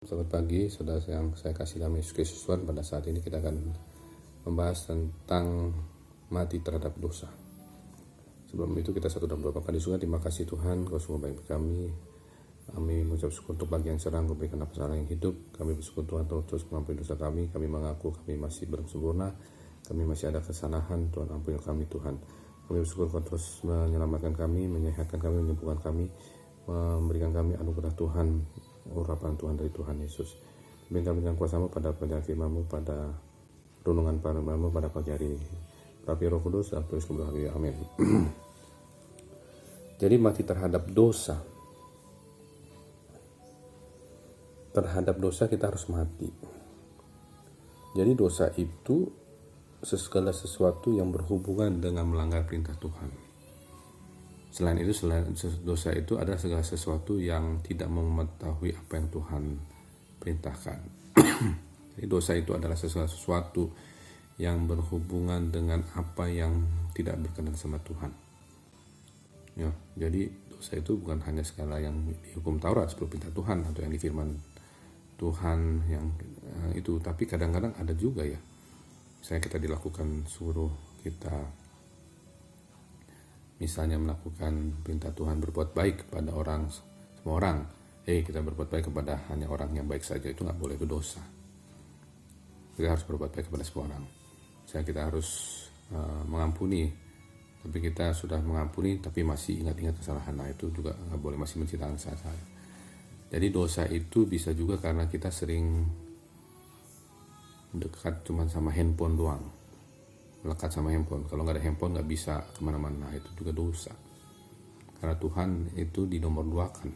Selamat pagi, saudara yang saya kasih dalam Yesus Kristus Tuhan. Pada saat ini kita akan membahas tentang mati terhadap dosa. Sebelum itu kita satu dan berdoa. Di surga, terima kasih Tuhan, Kau sungguh baik kami. Kami mengucap syukur untuk pagi yang cerah, Kau berikan nafas yang hidup. Kami bersyukur Tuhan terus mengampuni dosa kami. Kami mengaku kami masih belum sempurna. Kami masih ada kesalahan, Tuhan ampuni kami Tuhan. Kami bersyukur Kau terus menyelamatkan kami, menyehatkan kami, menyembuhkan kami, memberikan kami anugerah Tuhan, urapan Tuhan dari Tuhan Yesus. Bimbing kami dengan kuasa-Mu pada pendengaran firman-Mu, pada renungan firman-Mu pada pagi hari ini. Rapi Roh Kudus dan tulis kebenaran hari. Amin. Jadi mati terhadap dosa. Terhadap dosa kita harus mati. Jadi dosa itu segala sesuatu yang berhubungan dengan melanggar perintah Tuhan. Selain dosa itu adalah segala sesuatu yang tidak mengetahui apa yang Tuhan perintahkan. Jadi dosa itu adalah segala sesuatu yang berhubungan dengan apa yang tidak berkenan sama Tuhan. Ya, jadi dosa itu bukan hanya segala yang di hukum Taurat seperti perintah Tuhan atau yang di firman Tuhan yang itu, tapi kadang-kadang ada juga ya. Misalnya kita dilakukan suruh kita misalnya melakukan perintah Tuhan berbuat baik kepada semua orang. Kita berbuat baik kepada hanya orang yang baik saja, itu nggak boleh, itu dosa. Kita harus berbuat baik kepada semua orang. Misalnya kita harus mengampuni, tapi kita sudah mengampuni tapi masih ingat-ingat kesalahan, nah itu juga nggak boleh, masih menceritakan kesalahan. Jadi dosa itu bisa juga karena kita sering dekat cuma sama handphone doang, melekat sama handphone. Kalau nggak ada handphone nggak bisa kemana-mana, itu juga dosa. Karena Tuhan itu di nomor 2 kan.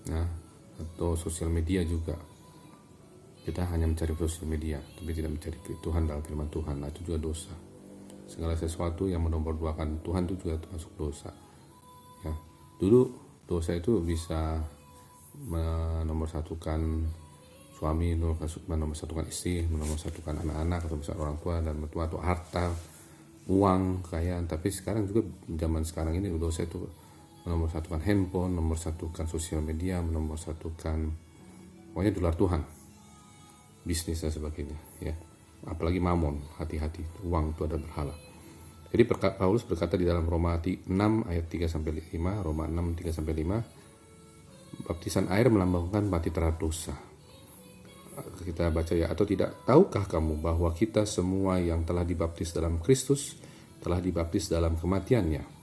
Nah, atau sosial media juga. Kita hanya mencari sosial media, tapi tidak mencari Tuhan dalam firman Tuhan. Nah, itu juga dosa. Segala sesuatu yang menomor 2 kan Tuhan itu juga termasuk dosa. Ya, dulu dosa itu bisa menomorsatukan suami, menomorsatukan istri, menomorsatukan anak-anak, atau misalnya orang tua dan mertua, atau harta, uang, kekayaan. Tapi sekarang juga zaman sekarang ini dosa itu menomorsatukan handphone, menomorsatukan sosial media, menomorsatukan pokoknya di luar Tuhan, bisnis dan sebagainya. Ya, apalagi mamon, hati-hati, uang itu ada berhala. Jadi Paulus berkata di dalam Roma 6 ayat 3-5, Roma 6 3-5, baptisan air melambangkan mati terhadap dosa. Kita baca ya, atau tidak tahukah kamu bahwa kita semua yang telah dibaptis dalam Kristus telah dibaptis dalam kematiannya.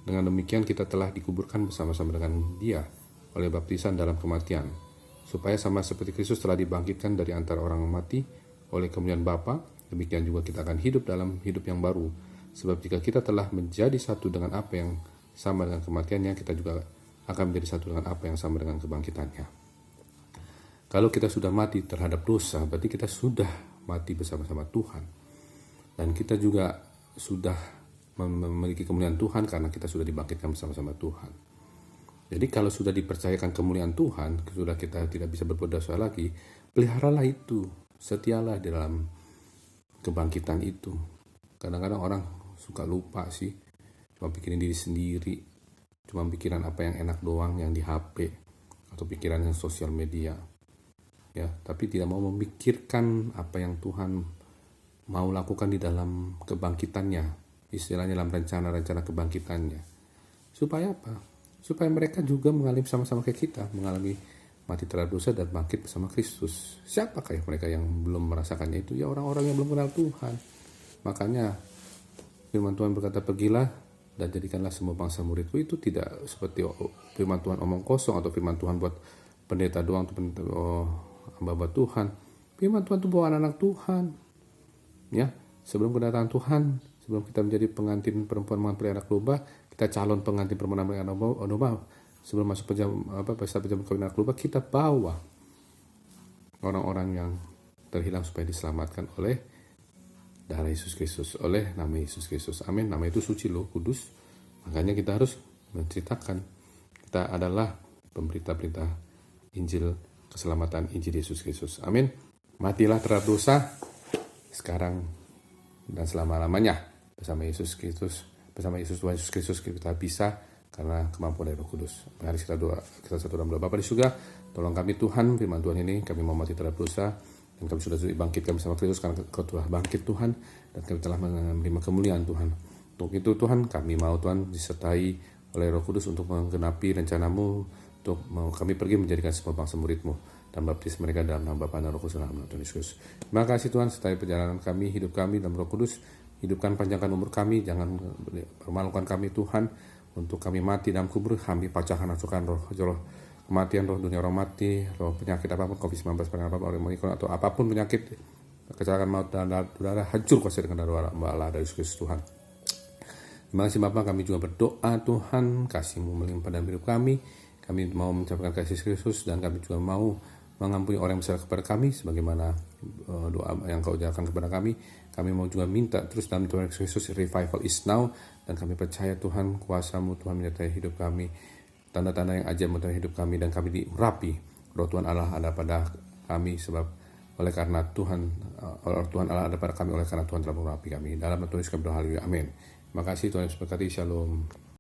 Dengan demikian kita telah dikuburkan bersama-sama dengan Dia oleh baptisan dalam kematian, supaya sama seperti Kristus telah dibangkitkan dari antara orang mati oleh kemuliaan Bapa, demikian juga kita akan hidup dalam hidup yang baru. Sebab jika kita telah menjadi satu dengan apa yang sama dengan kematiannya, kita juga akan menjadi satu dengan apa yang sama dengan kebangkitannya. Kalau kita sudah mati terhadap dosa, berarti kita sudah mati bersama-sama Tuhan. Dan kita juga sudah memiliki kemuliaan Tuhan karena kita sudah dibangkitkan bersama-sama Tuhan. Jadi kalau sudah dipercayakan kemuliaan Tuhan, sudah kita tidak bisa berbuat dosa lagi, peliharalah itu, setialah di dalam kebangkitan itu. Kadang-kadang orang suka lupa sih, cuma pikirin diri sendiri, cuma pikiran apa yang enak doang yang di HP, atau pikiran yang sosial media. Ya, tapi tidak mau memikirkan apa yang Tuhan mau lakukan di dalam kebangkitannya, istilahnya dalam rencana-rencana kebangkitannya. Supaya apa? Supaya mereka juga mengalami sama-sama kayak kita, mengalami mati terhadap dosa dan bangkit bersama Kristus. Siapakah mereka yang belum merasakannya itu? Ya orang-orang yang belum kenal Tuhan. Makanya firman Tuhan berkata, pergilah dan jadikanlah semua bangsa muridku. Itu tidak seperti firman Tuhan omong kosong, atau firman Tuhan buat pendeta doang, atau hamba Tuhan. Firman Tuhan itu bawa anak-anak Tuhan. Ya, sebelum kedatangan Tuhan, sebelum kita menjadi pengantin perempuan mempelai anak domba, kita calon pengantin perempuan mempelai anak domba. Sebelum masuk pesta perjamuan kawin anak domba, kita bawa orang-orang yang terhilang supaya diselamatkan oleh darah Yesus Kristus, oleh nama Yesus Kristus. Amin. Nama itu suci loh, kudus. Makanya kita harus menceritakan kita adalah pemberita-berita Injil keselamatan Injil Yesus Kristus. Amin. Matilah terhadap dosa sekarang dan selama-lamanya bersama Yesus Kristus, bersama Yesus Tuhan Yesus Kristus kita bisa karena kemampuan dari Roh Kudus. Mari kita doa, kita satu dalam doa. Bapa di surga, tolong kami Tuhan, firman Tuhan ini kami mau mati terhadap dosa, dan kami sudah dibangkitkan bersama Kristus karena Kau telah bangkit Tuhan, dan kami telah menerima kemuliaan Tuhan. Untuk itu Tuhan, kami mau Tuhan disertai oleh Roh Kudus untuk menggenapi rencana-Mu, untuk mau kami pergi menjadikan semua bangsa murid-Mu, dan baptis mereka dalam nama Bapa dan Roh Kudus dalam nama Tuhan Yesus. Terima kasih Tuhan, sertai perjalanan kami, hidup kami dalam Roh Kudus. Hidupkan, panjangkan umur kami, jangan permalukan kami Tuhan, untuk kami mati dalam kubur, kami pacahkan asukan roh kematian, roh dunia orang mati, roh penyakit apapun, COVID-19, apapun, atau apapun penyakit, kecelakaan maut dan udara, hancur kuasa dengan darah Allah dari Yesus Tuhan. Terima kasih Bapa, kami juga berdoa Tuhan, kasih-Mu melimpah dalam hidup kami mau mencapai kasih Kristus, dan kami juga mau mengampuni orang yang besar kepada kami, sebagaimana doa yang Kau ajarkan kepada kami. Kami mau juga minta terus dalam Tuhan Kristus, revival is now, dan kami percaya Tuhan, kuasa-Mu Tuhan menyertai hidup kami, tanda-tanda yang ajaib menyertai hidup kami, dan kami diurapi roh Tuhan Allah ada pada kami, sebab oleh karena Tuhan Allah ada pada kami, oleh karena Tuhan telah mengurapi kami. Dalam Tuhan Yesus kami berdoa, haleluya, amin. Terima kasih Tuhan Yesus berkati, shalom.